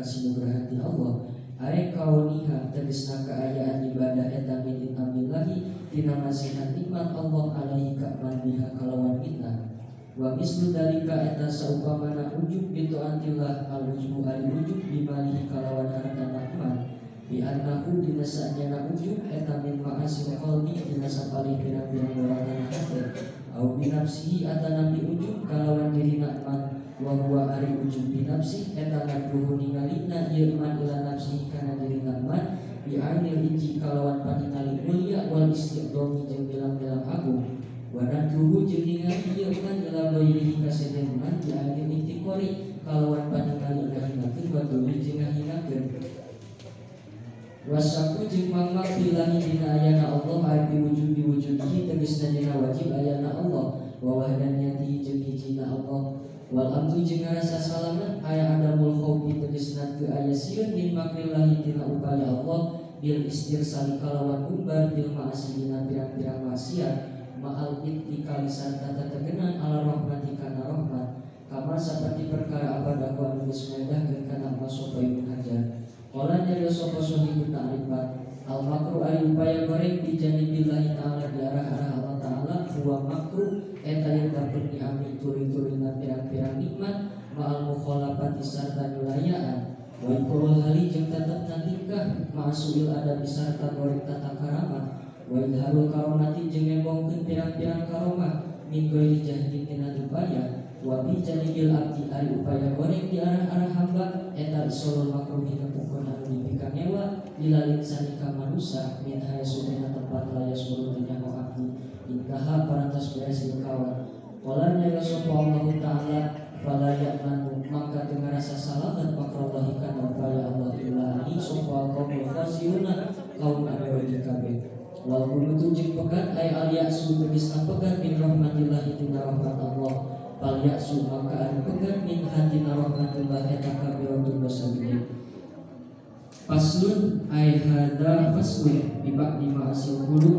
kasinugrahan ti Allah. Ai kauniha tegasna kaayaan ibadah eta min amillahi tina masihan nikmat Allah alaihi ka man biha kalawan kita. Wa mislu dalika eta saupamana ujub bitu antillah al-ujub al-ujub bimalihi kalawan harta nikmat. Bi annahu dinasanya ujub eta min ma'asil qalbi dinasa paling pirang-pirang dorangan hati au binafsihi atana bi ujub kalawan diri nikmat wa huwa ari ujub binafsi eta nadruhu ningalina ieu man ila nafsihi kana diri nikmat bi ainil iji kalawan paningali mulia wal istiqdami jeung bilang-bilang agung wa nadruhu jeung ningali ieu man ila ghairihi kasedean man bi ainil ihtiqori kalawan paningali ngahinakeun wa duli jeung ngahinakeun wasaku jeung mangmak bilahi dina ayana Allah arti wujud diwujudihi tegasna dina wajib ayana Allah wa wahdaniyatihi jeung hijina Allah wal amtu jeung rasa salamet aya adamul khaufi tegasna teu aya sieun min makrillahi dina upaya Allah bil istirsali kalawan umbar bil ma'asi dina pirang-pirang maksiat ma'al ittikali sarta tetegenan ala rahmati kana rahmat kama saperti perkara abad aku anu geus ngedahkeun kana masopai hajar. Qala nyari sapa sahibun ta'rifat al-makru ay upaya goreng di janibillahi ta'ala di arah-arah Allah ta'ala huwa makru eta yang dapat diambil turi-turina pirang-pirang nikmat ma'al mukhalafati sarta nyulayaan wa ikurul hali jeung tetep natingkah ma'asuil adabi sarta goreng tata karamah wa idharul karomati jeung ngembongkeun pirang-pirang karomah min ghairi jahdin tina upaya wa bi janibil abdi ari upaya goreng di arah-arah hamba eta isolul makruhi nepukun anu dipikang nyewa dilalin sanika manusia min hayasu dina tempat layas murutinya ko abdi intaha parantos beresil kawan walanya ya sopa Allah ta'ala fala ya'manu maka dengan rasa salamat makrallahi kana upaya Allah illa ani sopa kaumul khasiruna kaum anu rugi kabeh wal kunutu jeung pegat ay al-ya'su tegasna pegat min rahmatillahi tina rahmat Allah fal ya'su maka anu pegat min hatina rahmatillah eta kabiratun dosa gede. Faslun ay hadza faslun bi ba'di ma'asil qulub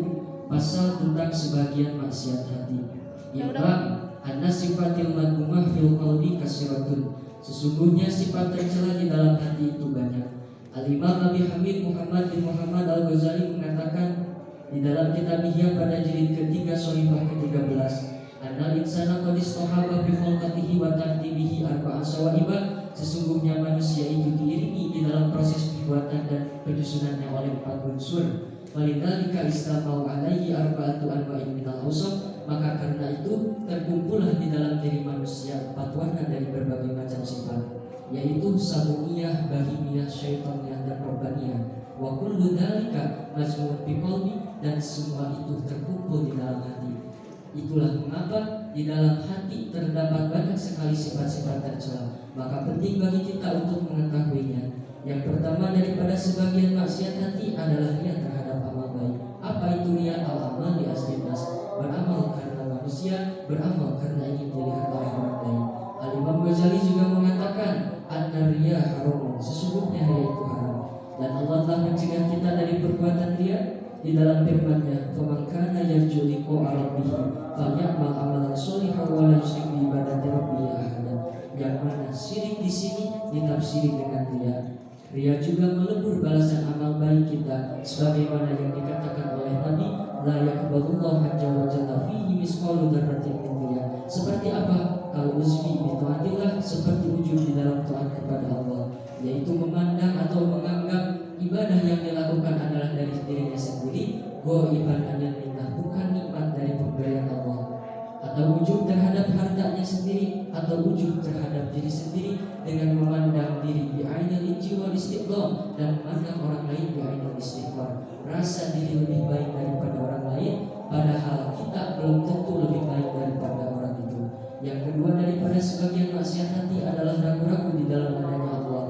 pasal tentang sebagian maksiat hati. Iqam anna sifatil madmumah fil qalbi kasiratun sesungguhnya sifat tercela di dalam hati itu banyak. Al-Imam Abi Hamid Muhammad bin Muhammad Al-Ghazali mengatakan di dalam kitabnya pada jilid ketiga Shahifah ke-13 annal insana qad istahaba bi khalqatihi wa tartibihi arba'a sawaiba sesungguhnya manusia itu diiringi di dalam proses pembuatan dan penyusunannya oleh 4 unsur. Walidzalika istamau alaihi arba'atu anwa'in minal awsaf maka karena itu terkumpullah di dalam diri manusia 4 warna dari berbagai macam sifat yaitu sabuniyah, bahimiyah, syaitaniyah dan robbaniyah. Wa kullu dzalika mazmun fi qalbi dan semua itu terkumpul di dalam hati. Itulah mengapa di dalam hati terdapat banyak sekali sifat-sifat tercela. Maka penting bagi kita untuk mengetahuinya. Yang pertama daripada sebagian maksiat hati adalah riya terhadap amal baik. Apa itu riya? Al-amal li aslinas, beramal karena manusia, beramal karena ingin dilihat oleh orang lain. Al-Imam Ghazali juga mengatakan anna riya haram, sesungguhnya riya itu haram. Dan Allah telah mencegah kita dari perbuatan riya di dalam firman-Nya, "Faman kana yarju liqa'a rabbih falyamal amalan sholihan wa la yusyrik bi ibadati rabbih ahadan." Yang mana syirik di sini ditafsiri dengan riya. Riya juga melebur balasan amal baik kita sebagaimana yang dikatakan oleh Nabi, "La yaqbalullahu hajja wa jalla fihi misqalu dzarratin min riya." Seperti apa? Kalau uzfi bi taatillah, seperti ujub di dalam taat kepada Allah, yaitu memandang atau menganggap ibadah yang dilakukan adalah dari dirinya sendiri, ghaiban anil minna, bukan nikmat dari pemberian Allah, atau ujub terhadap hartanya sendiri, atau ujub terhadap diri sendiri dengan memandang diri bi ainil ijji wal istiqlal dan memandang orang lain bi ainil istighfar, rasa diri lebih baik daripada orang lain padahal kita belum tentu lebih baik daripada orang itu. Yang kedua daripada sebagian maksiat hati adalah ragu-ragu di dalam adanya Allah,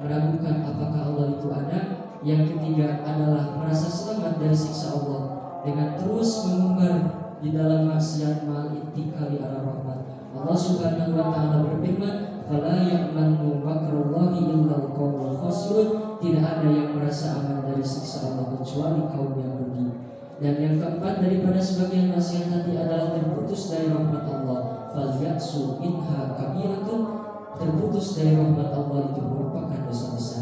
meragukan apakah Allah itu ada. Yang ketiga adalah merasa selamat dari siksa Allah dengan terus mengumbar di dalam maksiat mal ittikali ala rahmat. Allah Subhanahu wa taala berfirman, "Fala ya'manu makrallahi illal qaumul khasirun." Tidak ada yang merasa aman dari siksa Allah kecuali kaum yang rugi. Dan yang keempat daripada sebagian maksiat hati adalah terputus dari rahmat Allah. Fal ya'su minha kabiratun, terputus dari rahmat Allah itu merupakan dosa besar.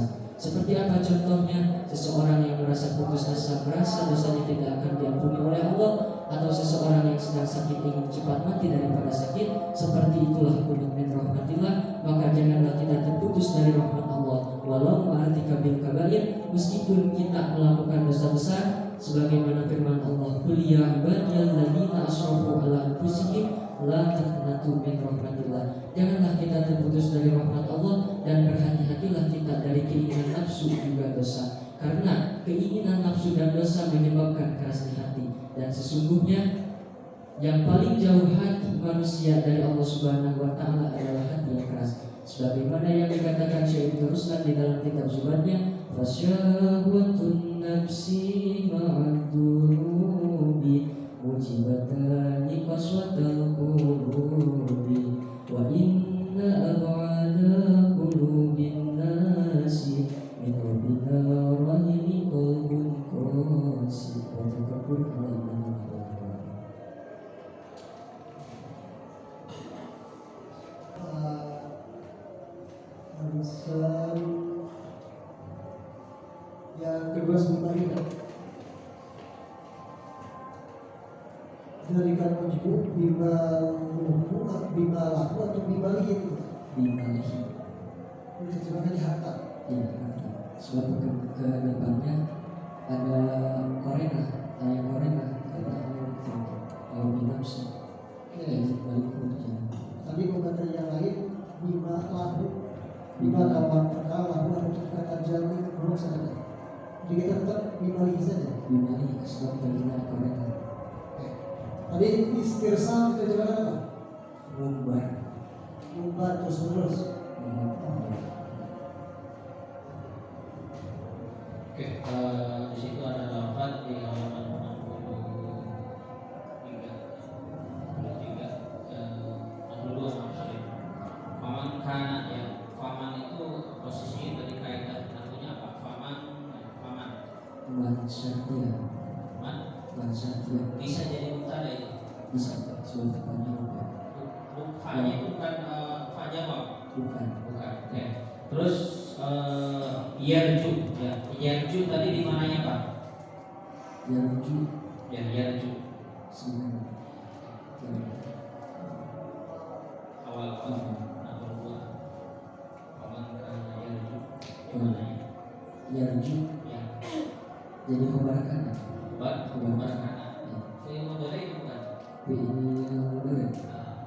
Seperti apa contohnya? Seseorang yang merasa putus asa, merasa dosanya tidak akan diampuni oleh Allah, atau seseorang yang sedang sakit ingin cepat mati daripada sakit. Seperti itulah kunut min rahmatillah. Maka janganlah kita terputus dari rahmat Allah, walau ma'artika bil kabair, meskipun kita melakukan dosa besar. Sebagaimana firman Allah, qul ya ibadiyalladzina asrafu ala anfusihim la taqnatu min rahmatillah. Janganlah kita terputus dari rahmat Allah, dan berhati-hatilah kita dari keinginan nafsu juga dosa, karena keinginan nafsu dan dosa menyebabkan kerasnya hati. Dan sesungguhnya yang paling jauh hati manusia dari Allah Subhanahu wa taala adalah hati yang keras. Sebagaimana yang dikatakan Syekh Ibnu Ruslan di dalam kitab Zubatnya, fasyahwatun nafsi ma'ad-dunubi mujibatani qaswatal qulubi wa inna ab'ada qulubin nasi min rabbina rahimi qalbun qasi wa takabbur yang kedua sebenarnya diberikan ujub bima laku atau bima lihat diterjemahkan harta. Iya, sebab ke depannya ada korena, ayat korena kata Allah binafsi. Tadi pembaca yang lain bima lahu, bima kawan perkara lahu atau kata jamin buruk saja. Jadi kita tetap bima lihat saja. Bima lihat sebab terjemah korena. Tadi istirsal diterjemahkan apa? Mumbar terus. Oke, di situ ada lafaz di halaman 62 maksudnya. Faman kana ya, faman itu posisinya dari kaidah artinya apa? Faman Mansatya. Bisa jadi mubtada itu. Bisa sebab depannya Fa-nya itu bukan fa jawab. bukan. Oke. Terus yarju ya. Yarju tadi di mananya Pak? Yarju Ya, yarju. sebenarnya Awal dua. Faman kana yarju. Di mananya? Yarju Ya. jadi kebarakan. Kebarakan. Fi'il mudhari itu bukan.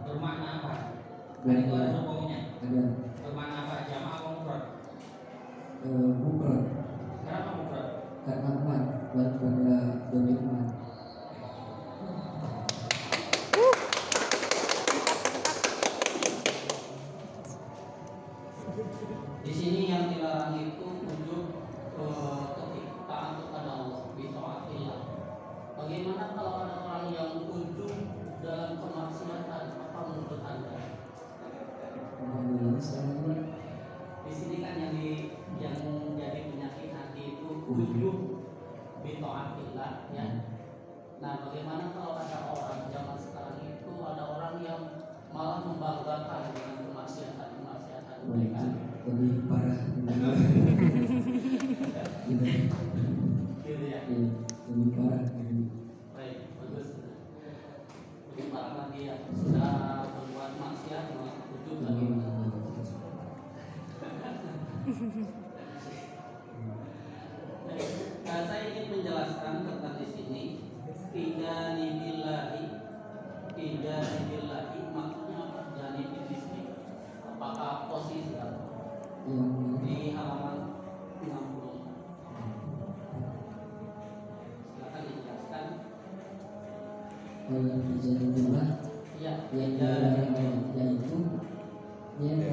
Bermakna apa? Kan itu ada hukumnya. Ada Bermakna apa? Jamaah atau mufrad? mufrad Kenapa mufrad? karena man dan pada domir man. Di sini yang dilarang itu ujub ketaatan kepada Allah, bitaatillah. Bagaimana kalau ada orang yang ujub dalam kemaksiatan? Apa menurut Anda? Alhamdulillah sekarang Di sini kan yang jadi penyakit hati itu ujub bitaatillah ya. Nah, bagaimana kalau ada orang zaman sekarang itu ada orang yang malah membanggakan dengan kemaksiatan mereka? lebih parah. Gitu ya. Lebih parah. Baik, bagus. Lebih parah lagi ya. Sudah berbuat maksiat malah ujub lagi. Nah, saya ingin menjelaskan tentang di sini Ijanibillahi maksudnya apa? Janibil di sini apakah posisi apa? Di halaman 60. Silakan dijelaskan. Yang terjadi adalah Ya, yang yaitu dia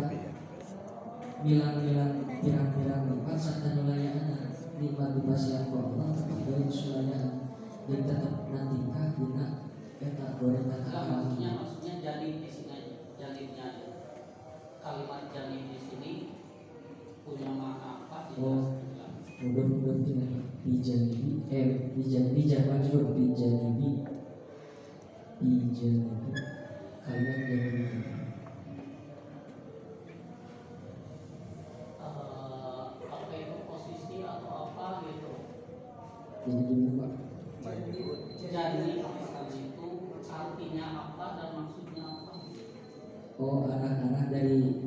bilang-bilang pirang-pirang nikmat serta nulayaan nikmat dipasihan Allah tetap dari sulayaan dan tetap nantikah guna eta goreng kata maksudnya jadi di sini jadinya kalimat jadi di sini punya makna apa? Mudah-mudahan tidak bijanibi jangan juga bijanibi kalimat janibi Apa itu posisi Jadi dulu Pak. Jadi apakah itu artinya apa dan maksudnya apa? Oh, arah-arah dari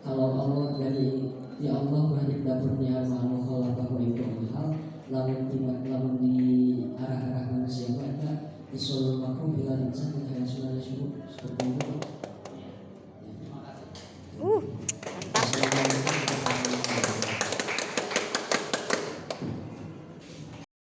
kalau Allah dari ya Allah mah dapurnya